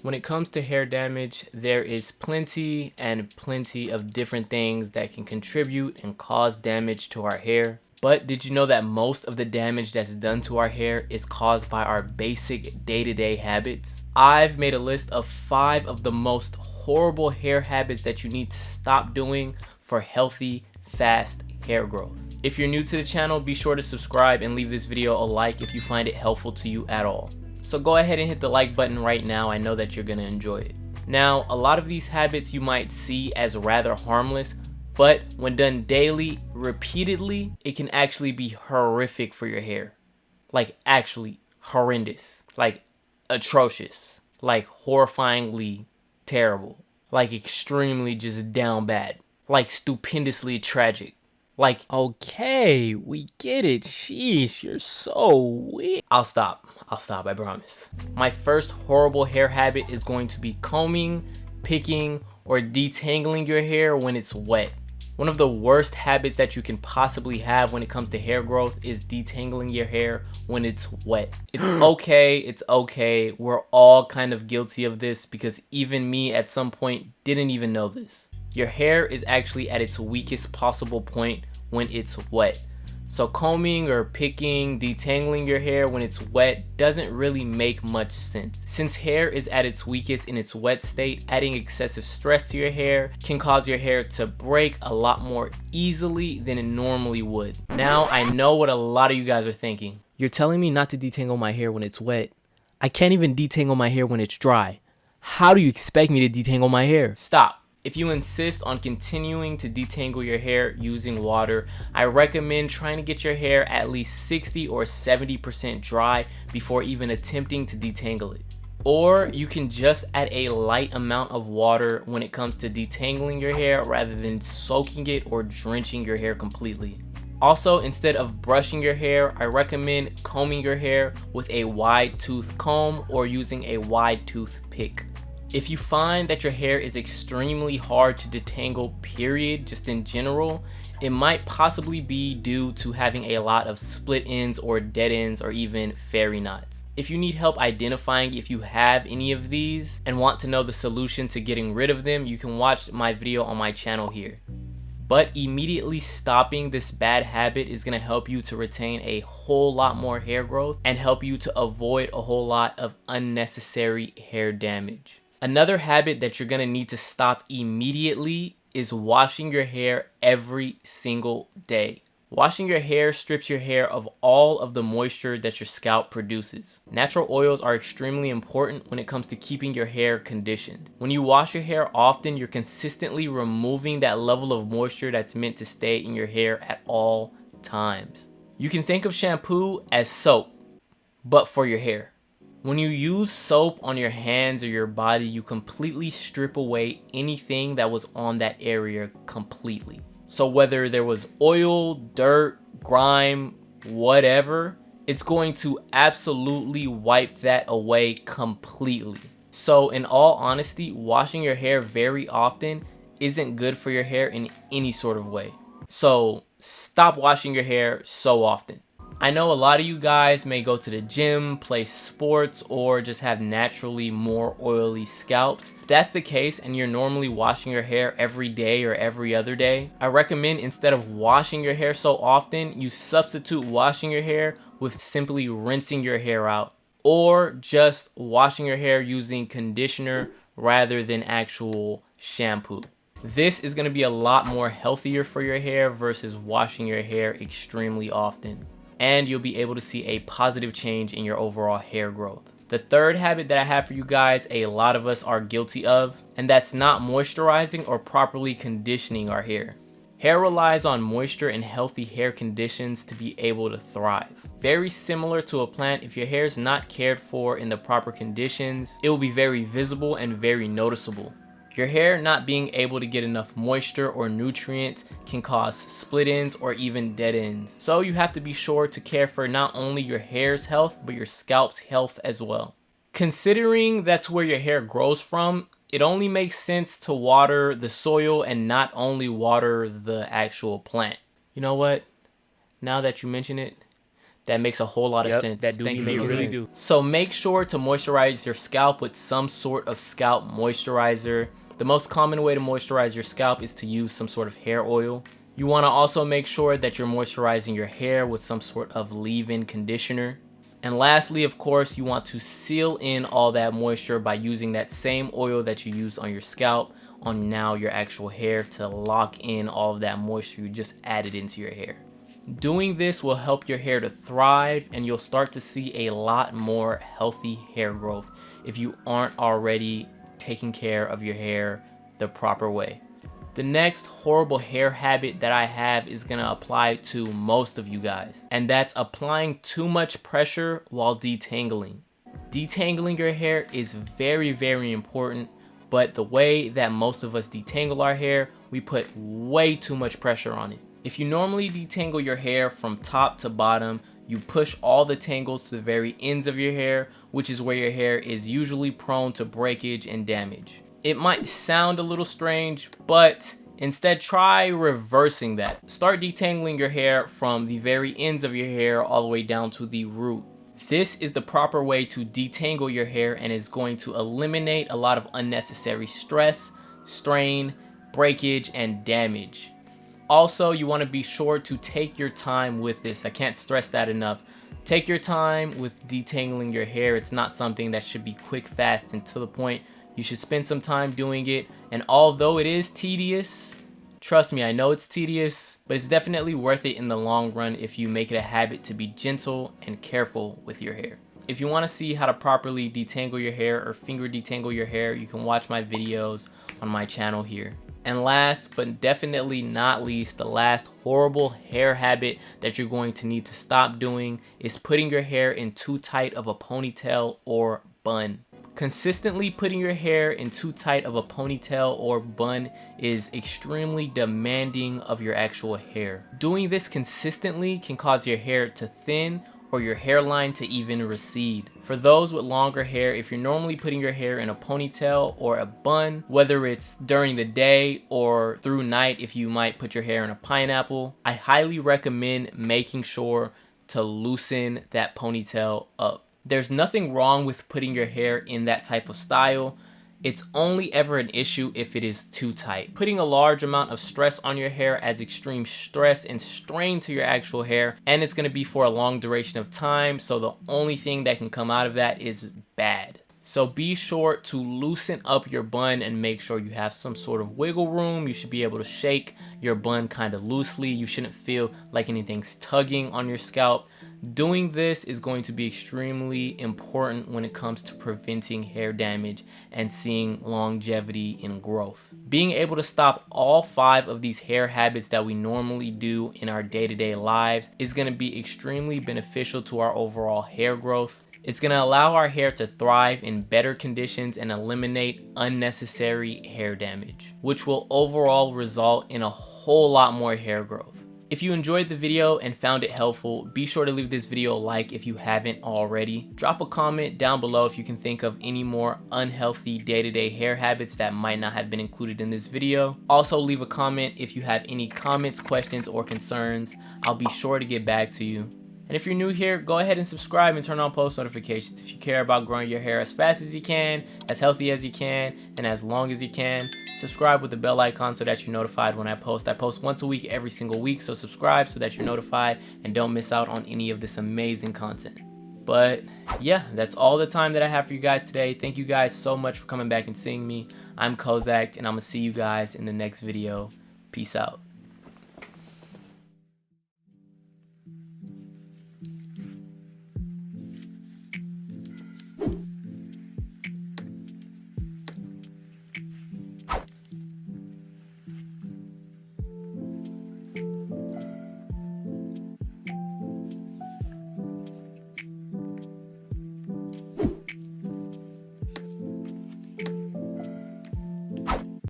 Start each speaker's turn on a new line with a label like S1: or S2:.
S1: When it comes to hair damage, there is plenty of different things that can contribute and cause damage to our hair. But did you know that most of the damage that's done to our hair is caused by our basic day-to-day habits? I've made a list of 5 of the most horrible hair habits that you need to stop doing for healthy, fast hair growth. If you're new to the channel, be sure to subscribe and leave this video a like if you find it helpful to you at all. So go ahead and hit the like button right now. I know that you're gonna enjoy it. Now, a lot of these habits you might see as rather harmless, but when done daily, repeatedly, it can actually be horrific for your hair. Like actually horrendous, like atrocious, like horrifyingly terrible, like extremely just down bad, like stupendously tragic. Like, okay, we get it. Sheesh, you're so weird. I'll stop, I promise. My first horrible hair habit is going to be combing, picking, or detangling your hair when it's wet. One of the worst habits that you can possibly have when it comes to hair growth is detangling your hair when it's wet. It's okay. We're all kind of guilty of this because even me at some point didn't even know this. Your hair is actually at its weakest possible point when it's wet. So combing or picking, detangling your hair when it's wet doesn't really make much sense. Since hair is at its weakest in its wet state, adding excessive stress to your hair can cause your hair to break a lot more easily than it normally would. Now, I know what a lot of you guys are thinking. You're telling me not to detangle my hair when it's wet. I can't even detangle my hair when it's dry. How do you expect me to detangle my hair? Stop. If you insist on continuing to detangle your hair using water, I recommend trying to get your hair at least 60 or 70% dry before even attempting to detangle it. Or you can just add a light amount of water when it comes to detangling your hair rather than soaking it or drenching your hair completely. Also, instead of brushing your hair, I recommend combing your hair with a wide tooth comb or using a wide tooth pick. If you find that your hair is extremely hard to detangle, period, just in general, it might possibly be due to having a lot of split ends or dead ends or even fairy knots. If you need help identifying if you have any of these and want to know the solution to getting rid of them, you can watch my video on my channel here. But immediately stopping this bad habit is going to help you to retain a whole lot more hair growth and help you to avoid a whole lot of unnecessary hair damage. Another habit that you're going to need to stop immediately is washing your hair every single day. Washing your hair strips your hair of all of the moisture that your scalp produces. Natural oils are extremely important when it comes to keeping your hair conditioned. When you wash your hair often, you're consistently removing that level of moisture that's meant to stay in your hair at all times. You can think of shampoo as soap, but for your hair. When you use soap on your hands or your body, you completely strip away anything that was on that area completely. So whether there was oil, dirt, grime, whatever, it's going to absolutely wipe that away completely. So in all honesty, washing your hair very often isn't good for your hair in any sort of way. So stop washing your hair so often. I know a lot of you guys may go to the gym, play sports, or just have naturally more oily scalps. If that's the case and you're normally washing your hair every day or every other day, I recommend instead of washing your hair so often, you substitute washing your hair with simply rinsing your hair out, or just washing your hair using conditioner rather than actual shampoo. This is going to be a lot more healthier for your hair versus washing your hair extremely often. And you'll be able to see a positive change in your overall hair growth. The third habit that I have for you guys, a lot of us are guilty of, and that's not moisturizing or properly conditioning our hair. Hair relies on moisture and healthy hair conditions to be able to thrive. Very similar to a plant, if your hair is not cared for in the proper conditions, it will be very visible and very noticeable. Your hair not being able to get enough moisture or nutrients can cause split ends or even dead ends. So you have to be sure to care for not only your hair's health, but your scalp's health as well. Considering that's where your hair grows from, it only makes sense to water the soil and not only water the actual plant. You know what? Now that you mention it, That makes a whole lot of
S2: Yep,
S1: sense.
S2: that do
S1: Thank
S2: make
S1: you.
S2: really do.
S1: So make sure to moisturize your scalp with some sort of scalp moisturizer. The most common way to moisturize your scalp is to use some sort of hair oil. You want to also make sure that you're moisturizing your hair with some sort of leave-in conditioner. And lastly, of course, you want to seal in all that moisture by using that same oil that you used on your scalp on now your actual hair to lock in all of that moisture you just added into your hair. Doing this will help your hair to thrive, and you'll start to see a lot more healthy hair growth if you aren't already taking care of your hair the proper way. The next horrible hair habit that I have is going to apply to most of you guys, and that's applying too much pressure while detangling. Detangling your hair is very, very important, but the way that most of us detangle our hair, we put way too much pressure on it. If you normally detangle your hair from top to bottom, you push all the tangles to the very ends of your hair, which is where your hair is usually prone to breakage and damage. It might sound a little strange, but instead try reversing that. Start detangling your hair from the very ends of your hair all the way down to the root. This is the proper way to detangle your hair and is going to eliminate a lot of unnecessary stress, strain, breakage, and damage. Also, you want to be sure to take your time with this. I can't stress that enough. Take your time with detangling your hair. It's not something that should be quick, fast, and to the point. You should spend some time doing it, and although it is tedious, trust me, I know it's tedious, but it's definitely worth it in the long run if you make it a habit to be gentle and careful with your hair. If you want to see how to properly detangle your hair or finger detangle your hair, you can watch my videos on my channel here. And last but definitely not least, the last horrible hair habit that you're going to need to stop doing is putting your hair in too tight of a ponytail or bun. Consistently putting your hair in too tight of a ponytail or bun is extremely demanding of your actual hair. Doing this consistently can cause your hair to thin or your hairline to even recede. For those with longer hair, if you're normally putting your hair in a ponytail or a bun, whether it's during the day or through night if you might put your hair in a pineapple, I highly recommend making sure to loosen that ponytail up. There's nothing wrong with putting your hair in that type of style. It's only ever an issue if it is too tight. Putting a large amount of stress on your hair adds extreme stress and strain to your actual hair, and it's going to be for a long duration of time, so the only thing that can come out of that is bad. So be sure to loosen up your bun and make sure you have some sort of wiggle room. You should be able to shake your bun kind of loosely. You shouldn't feel like anything's tugging on your scalp. Doing this is going to be extremely important when it comes to preventing hair damage and seeing longevity in growth. Being able to stop all 5 of these hair habits that we normally do in our day-to-day lives is going to be extremely beneficial to our overall hair growth. It's going to allow our hair to thrive in better conditions and eliminate unnecessary hair damage, which will overall result in a whole lot more hair growth. If you enjoyed the video and found it helpful, be sure to leave this video a like if you haven't already. Drop a comment down below if you can think of any more unhealthy day-to-day hair habits that might not have been included in this video. Also leave a comment if you have any comments, questions, or concerns. I'll be sure to get back to you. And if you're new here, go ahead and subscribe and turn on post notifications if you care about growing your hair as fast as you can, as healthy as you can, and as long as you can. Subscribe with the bell icon so that you're notified when I post. I post once a week every single week, so subscribe so that you're notified and don't miss out on any of this amazing content. But yeah, that's all the time that I have for you guys today. Thank you guys so much for coming back and seeing me. I'm Kozak, and I'm gonna see you guys in the next video. Peace out.